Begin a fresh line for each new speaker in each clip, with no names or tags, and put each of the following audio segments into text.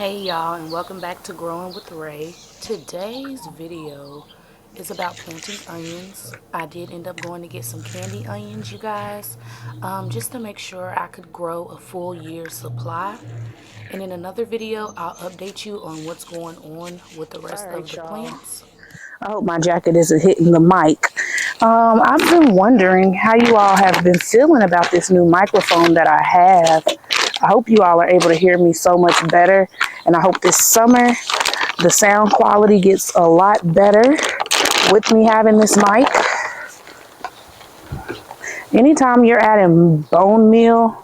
Hey y'all, and welcome back to Growing with Ray. Today's video is about planting onions. I did end up going to get some candy onions, you guys, just to make sure I could grow a full year's supply. And in another video, I'll update you on what's going on with the
All
rest of
right,
the
y'all.
plants.
I hope my jacket isn't hitting the mic. I've been wondering how you all have been feeling about this new microphone that I have. I hope you all are able to hear me so much better. And I hope this summer the sound quality gets a lot better with me having this mic. Anytime you're adding bone meal,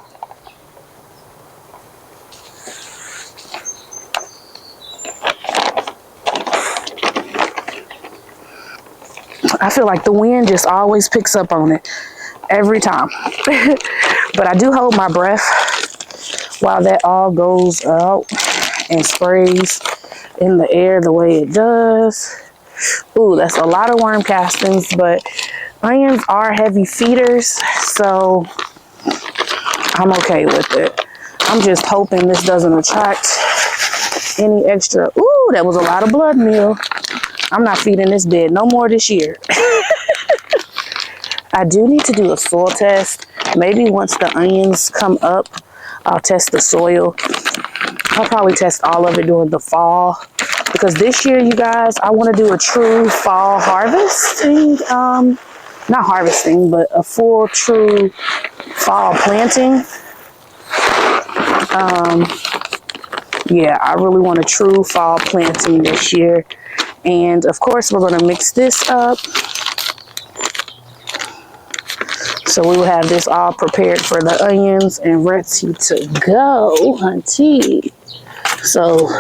I feel like the wind just always picks up on it every time. But I do hold my breath while that all goes out and sprays in the air the way it does. Ooh, that's a lot of worm castings, but onions are heavy feeders, so I'm okay with it. I'm just hoping this doesn't attract any extra. Ooh, that was a lot of blood meal. I'm not feeding this bed no more this year. I do need to do a soil test. Maybe once the onions come up, I'll test the soil. I'll probably test all of it during the fall. Because this year, you guys, I want to do a true fall harvesting. Not harvesting, but a full true fall planting. Yeah, I really want a true fall planting this year. And of course, we're going to mix this up. So we will have this all prepared for the onions and ready to go, hunty. So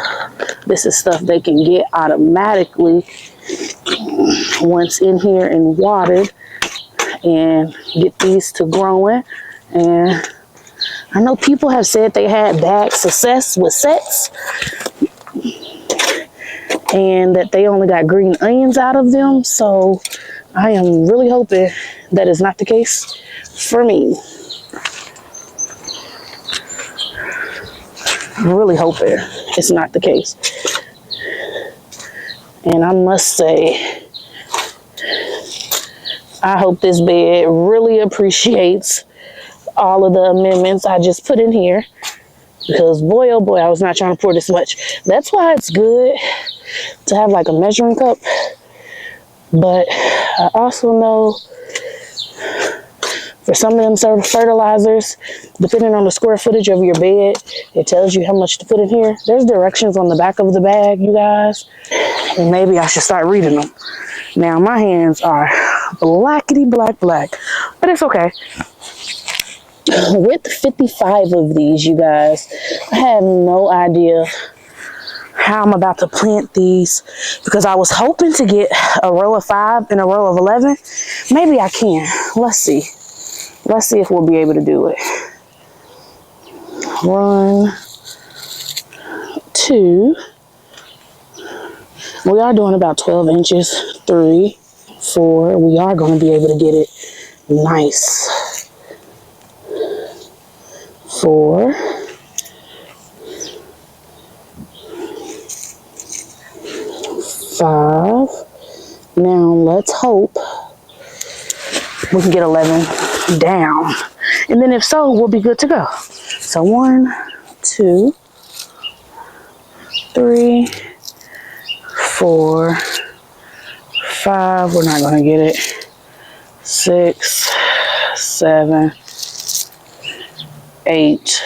this is stuff they can get automatically once in here and watered and get these to growing. And I know people have said they had bad success with sets and that they only got green onions out of them. So I am really hoping that is not the case for me. I'm really hoping it's not the case. And I must say, I hope this bed really appreciates all of the amendments I just put in here. Because boy, oh boy, I was not trying to pour this much. That's why it's good to have like a measuring cup. But I also know for some of them sort of fertilizers, depending on the square footage of your bed, it tells you how much to put in here. There's directions on the back of the bag, you guys. And maybe I should start reading them. Now, my hands are blackety black. But it's okay. With 55 of these, you guys, I have no idea how I'm about to plant these because I was hoping to get a row of 5 and a row of 11. Maybe I can. Let's see. Let's see if we'll be able to do it. 1, 2. We are doing about 12 inches. 3, 4. We are going to be able to get it nice. 4. 5. Now let's hope we can get 11 down. And then if so, we'll be good to go. So 1, 2, 3, 4, 5. We're not going to get it. 6, 7, 8.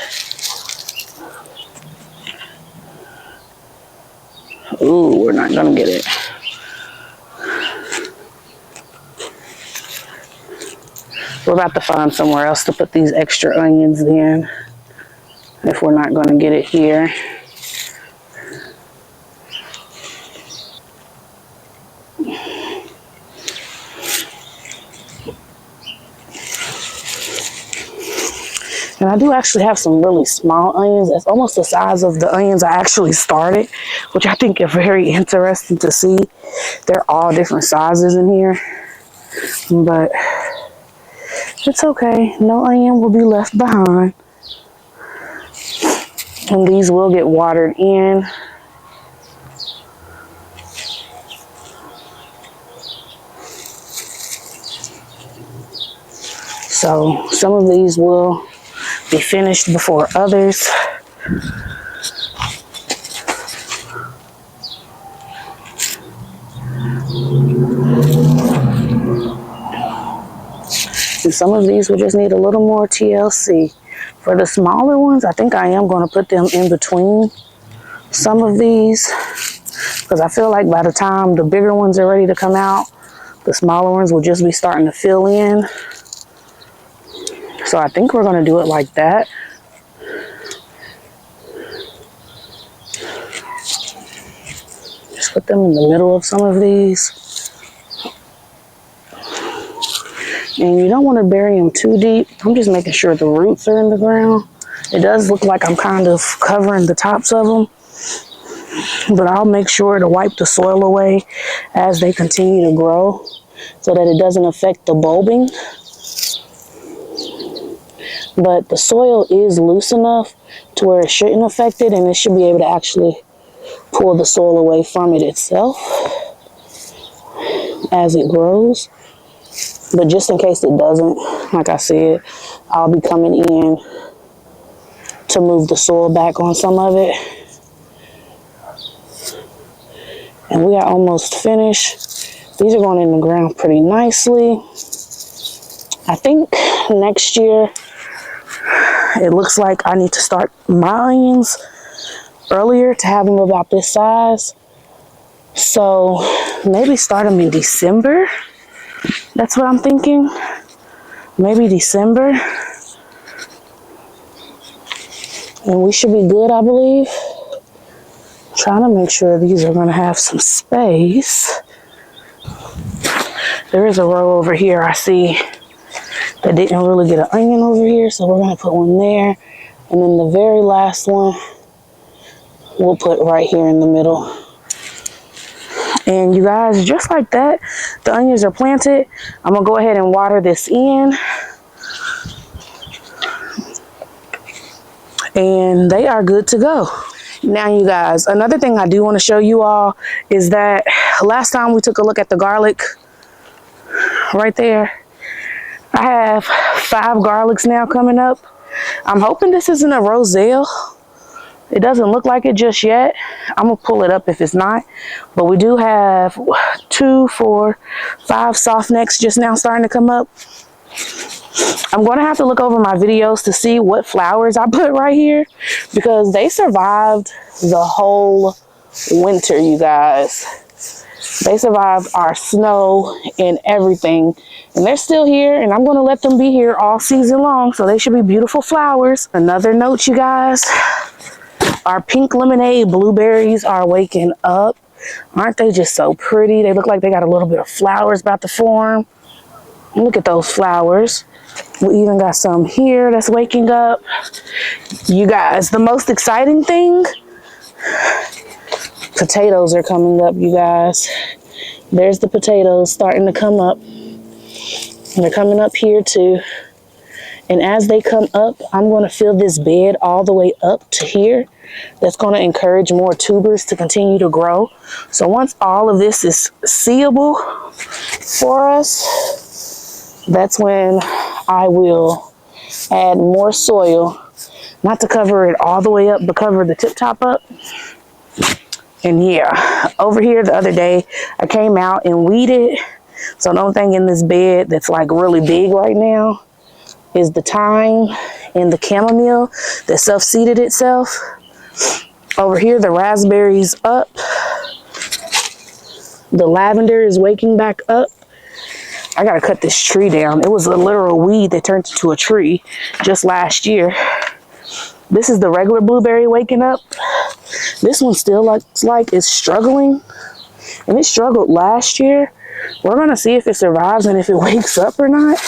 Ooh, we're not going to get it. We're about to find somewhere else to put these extra onions in if we're not going to get it here. And I do actually have some really small onions. That's almost the size of the onions I actually started, which I think are very interesting to see. They're all different sizes in here, but it's okay. No onion will be left behind. And these will get watered in. So some of these will be finished before others. And some of these will just need a little more TLC. For the smaller ones, I think I am going to put them in between some of these, because I feel like by the time the bigger ones are ready to come out, the smaller ones will just be starting to fill in. So I think we're going to do it like that. Just put them in the middle of some of these. And you don't want to bury them too deep. I'm just making sure the roots are in the ground. It does look like I'm kind of covering the tops of them, but I'll make sure to wipe the soil away as they continue to grow so that it doesn't affect the bulbing. But the soil is loose enough to where it shouldn't affect it, and it should be able to actually pull the soil away from it itself as it grows. But just in case it doesn't, like I said, I'll be coming in to move the soil back on some of it. And we are almost finished. These are going in the ground pretty nicely. I think next year, it looks like I need to start my onions earlier to have them about this size. So maybe start them in December. That's what I'm thinking. Maybe December. And we should be good, I believe. Trying to make sure these are going to have some space. There is a row over here I see that didn't really get an onion over here, so we're going to put one there. And then the very last one we'll put right here in the middle. And you guys, just like that, the onions are planted. I'm going to go ahead and water this in. And they are good to go. Now, you guys, another thing I do want to show you all is that last time we took a look at the garlic right there, I have 5 garlics now coming up. I'm hoping this isn't a roselle. It doesn't look like it just yet. I'm going to pull it up if it's not. But we do have 2, 4, 5 soft necks just now starting to come up. I'm going to have to look over my videos to see what flowers I put right here, because they survived the whole winter, you guys. They survived our snow and everything, and they're still here, and I'm going to let them be here all season long, so they should be beautiful flowers. Another note, you guys, our pink lemonade blueberries are waking up. Aren't they just so pretty? They look like they got a little bit of flowers about to form. Look at those flowers. We even got some here that's waking up. You guys, the most exciting thing, potatoes are coming up, you guys. There's the potatoes starting to come up. And they're coming up here too. And as they come up, I'm going to fill this bed all the way up to here. That's going to encourage more tubers to continue to grow. So once all of this is seeable for us, that's when I will add more soil, not to cover it all the way up, but cover the tip top up. And yeah, over here the other day, I came out and weeded. So the only thing in this bed that's like really big right now is the thyme and the chamomile that self-seeded itself. Over here, the raspberries up. The lavender is waking back up. I gotta cut this tree down. It was a literal weed that turned into a tree just last year. This is the regular blueberry waking up. This one still looks like it's struggling. And it struggled last year. We're gonna see if it survives and if it wakes up or not.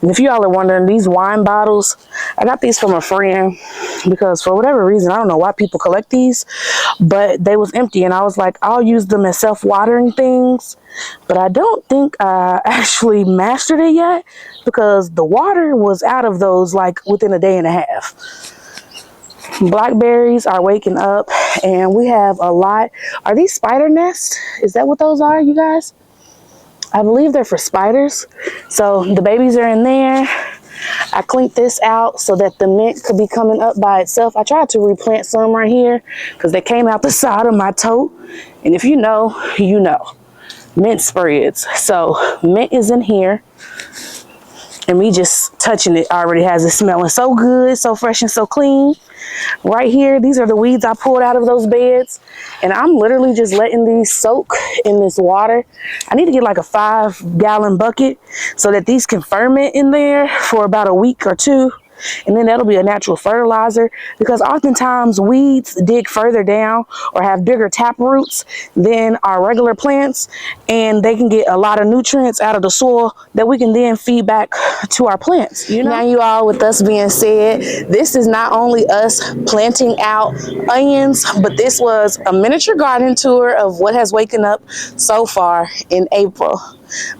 And if y'all are wondering, these wine bottles, I got these from a friend because for whatever reason, I don't know why people collect these, but they was empty, and I was like, I'll use them as self-watering things. But I don't think I actually mastered it yet, because the water was out of those like within a day and a half. Blackberries are waking up, and we have a lot. Are these spider nests? Is that what those are, you guys? I believe they're for spiders. So the babies are in there. I cleaned this out so that the mint could be coming up by itself. I tried to replant some right here because they came out the side of my tote. And if you know, you know. Mint spreads. So mint is in here. And me just touching it already has it smelling so good, so fresh and so clean. Right here, these are the weeds I pulled out of those beds. And I'm literally just letting these soak in this water. I need to get like a 5-gallon bucket so that these can ferment in there for about a week or two. And then that'll be a natural fertilizer, because oftentimes weeds dig further down or have bigger tap roots than our regular plants, and they can get a lot of nutrients out of the soil that we can then feed back to our plants. You know? Now, you all, with us being said, this is not only us planting out onions, but this was a miniature garden tour of what has waken up so far in April.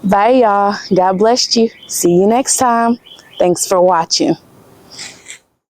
Bye, y'all. God bless you. See you next time. Thanks for watching.